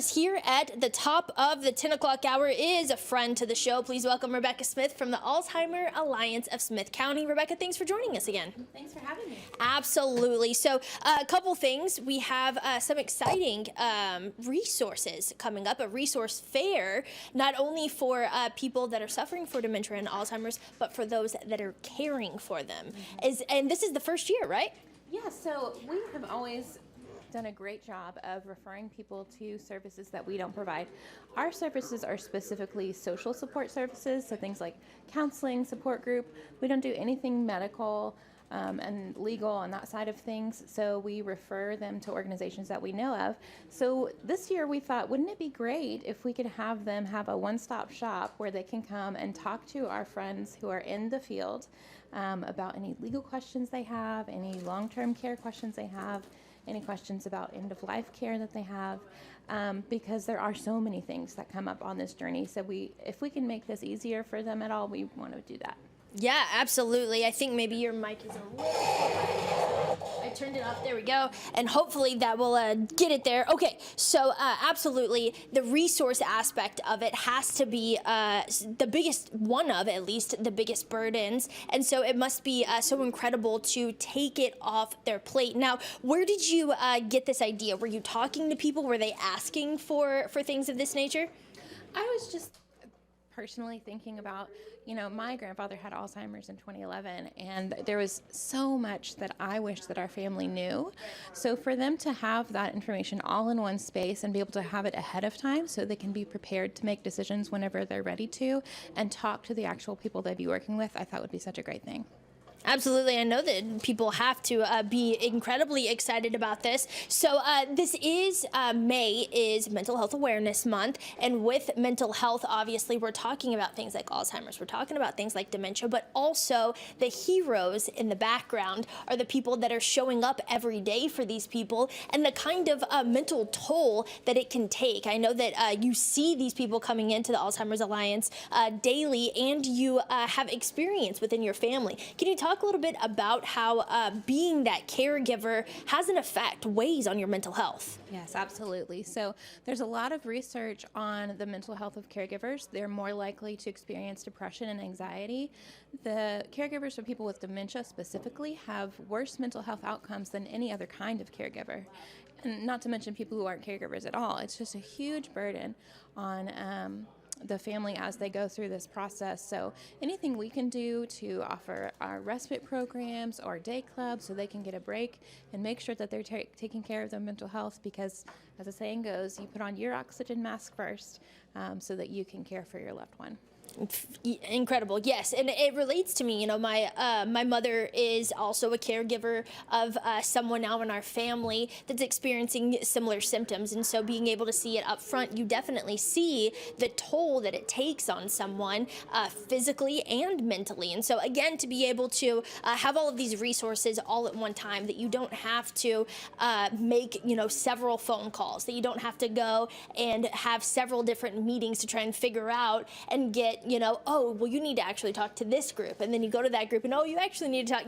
Here at the top of the 10 o'clock hour is a friend to the show. Please welcome Rebecca Smith from the Alzheimer Alliance of Smith County. Rebecca, thanks for joining us again. Thanks for having me. Absolutely. So a couple things. We have some exciting resources coming up, a resource fair, not only for people that are suffering for dementia and Alzheimer's, but for those that are caring for them. And this is the first year, right? Yeah, so we have always done a great job of referring people to services that we don't provide. Our services are specifically social support services, so things like counseling, support group. We don't do anything medical and legal on that side of things, so we refer them to organizations that we know of. So this year we thought, wouldn't it be great if we could have them have a one-stop shop where they can come and talk to our friends who are in the field about any legal questions they have, any long-term care questions they have, any questions about end-of-life care that they have, because there are so many things that come up on this journey. So if we can make this easier for them at all, we want to do that. Yeah, absolutely. I think maybe your mic is a little... I turned it off. There we go. And hopefully that will get it there. Okay, so absolutely, the resource aspect of it has to be the biggest, one of at least, the biggest burdens. And so it must be so incredible to take it off their plate. Now, where did you get this idea? Were you talking to people? Were they asking for things of this nature? I was just personally thinking about, my grandfather had Alzheimer's in 2011, and there was so much that I wish that our family knew. So for them to have that information all in one space and be able to have it ahead of time so they can be prepared to make decisions whenever they're ready to and talk to the actual people they'd be working with, I thought would be such a great thing. Absolutely. I know that people have to be incredibly excited about this. So this is May is Mental Health Awareness Month. And with mental health, obviously, we're talking about things like Alzheimer's. We're talking about things like dementia, but also the heroes in the background are the people that are showing up every day for these people and the kind of mental toll that it can take. I know that you see these people coming into the Alzheimer's Alliance daily, and you have experience within your family. Can you talk a little bit about how being that caregiver has an effect, weighs on your mental health? Yes, absolutely. So there's a lot of research on the mental health of caregivers. They're more likely to experience depression and anxiety. The caregivers for people with dementia specifically have worse mental health outcomes than any other kind of caregiver. And not to mention people who aren't caregivers at all. It's just a huge burden on the family as they go through this process. So anything we can do to offer our respite programs or day clubs so they can get a break and make sure that they're taking care of their mental health, because as the saying goes, you put on your oxygen mask first so that you can care for your loved one. Incredible. Yes, and it relates to me. My mother is also a caregiver of someone now in our family that's experiencing similar symptoms, and so being able to see it up front, you definitely see the toll that it takes on someone physically and mentally. And so again, to be able to have all of these resources all at one time, that you don't have to make several phone calls, that you don't have to go and have several different meetings to try and figure out and get oh, well, you need to actually talk to this group. And then you go to that group and, oh, you actually need to talk,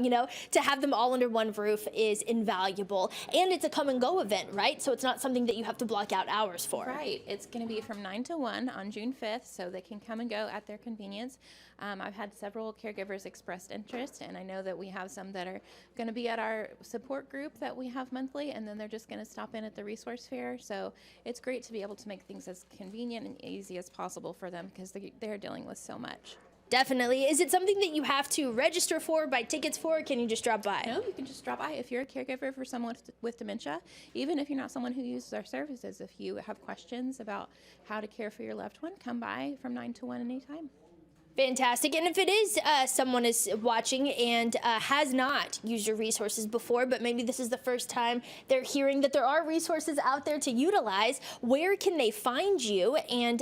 to have them all under one roof is invaluable. And it's a come and go event, right? So it's not something that you have to block out hours for. Right. It's going to be from 9 to 1 on June 5th, so they can come and go at their convenience. I've had several caregivers express interest, and I know that we have some that are going to be at our support group that we have monthly, and then they're just going to stop in at the resource fair. So it's great to be able to make things as convenient and easy as possible for them, because they're dealing with so much. Definitely. Is it something that you have to register for, buy tickets for, or can you just drop by? No, you can just drop by. If you're a caregiver for someone with dementia, even if you're not someone who uses our services, if you have questions about how to care for your loved one, come by from 9 to 1 anytime. Fantastic. And if it is someone is watching and has not used your resources before, but maybe this is the first time they're hearing that there are resources out there to utilize, where can they find you? And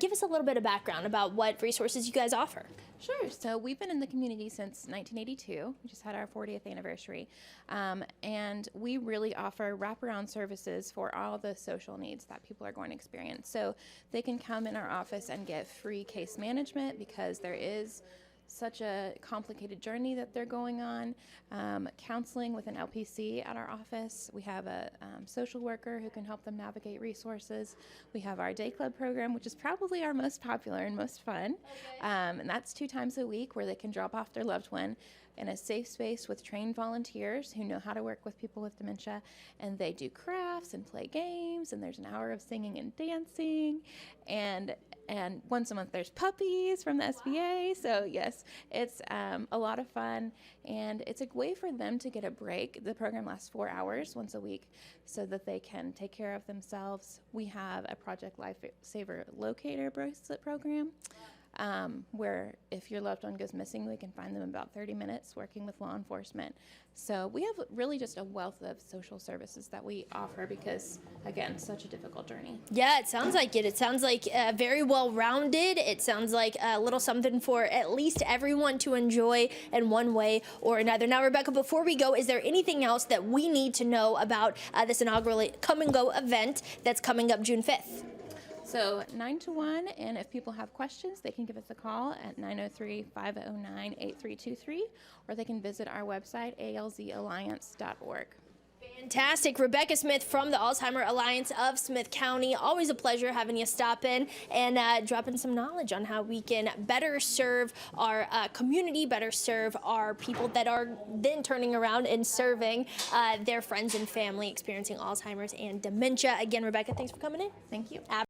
give us a little bit of background about what resources you guys offer. Sure. So we've been in the community since 1982. We just had our 40th anniversary. And we really offer wraparound services for all the social needs that people are going to experience. So they can come in our office and get free case management, because there is such a complicated journey that they're going on. Counseling with an LPC at our office. We have a social worker who can help them navigate resources. We have our day club program, which is probably our most popular and most fun. And that's 2 times a week where they can drop off their loved one in a safe space with trained volunteers who know how to work with people with dementia, and they do crafts and play games, and there's an hour of singing and dancing, and once a month there's puppies from the SBA. So yes, it's a lot of fun, and it's a way for them to get a break. The program lasts 4 hours once a week so that they can take care of themselves. We have a Project Lifesaver Locator bracelet program, where if your loved one goes missing, we can find them in about 30 minutes working with law enforcement. So we have really just a wealth of social services that we offer because, again, such a difficult journey. Yeah, it sounds like it. It sounds like very well-rounded. It sounds like a little something for at least everyone to enjoy in one way or another. Now, Rebecca, before we go, is there anything else that we need to know about this inaugural Come and Go event that's coming up June 5th? So 9 to 1, and if people have questions, they can give us a call at 903-509-8323, or they can visit our website, alzalliance.org. Fantastic. Rebecca Smith from the Alzheimer Alliance of Smith County. Always a pleasure having you stop in and dropping some knowledge on how we can better serve our community, better serve our people that are then turning around and serving their friends and family experiencing Alzheimer's and dementia. Again, Rebecca, thanks for coming in. Thank you.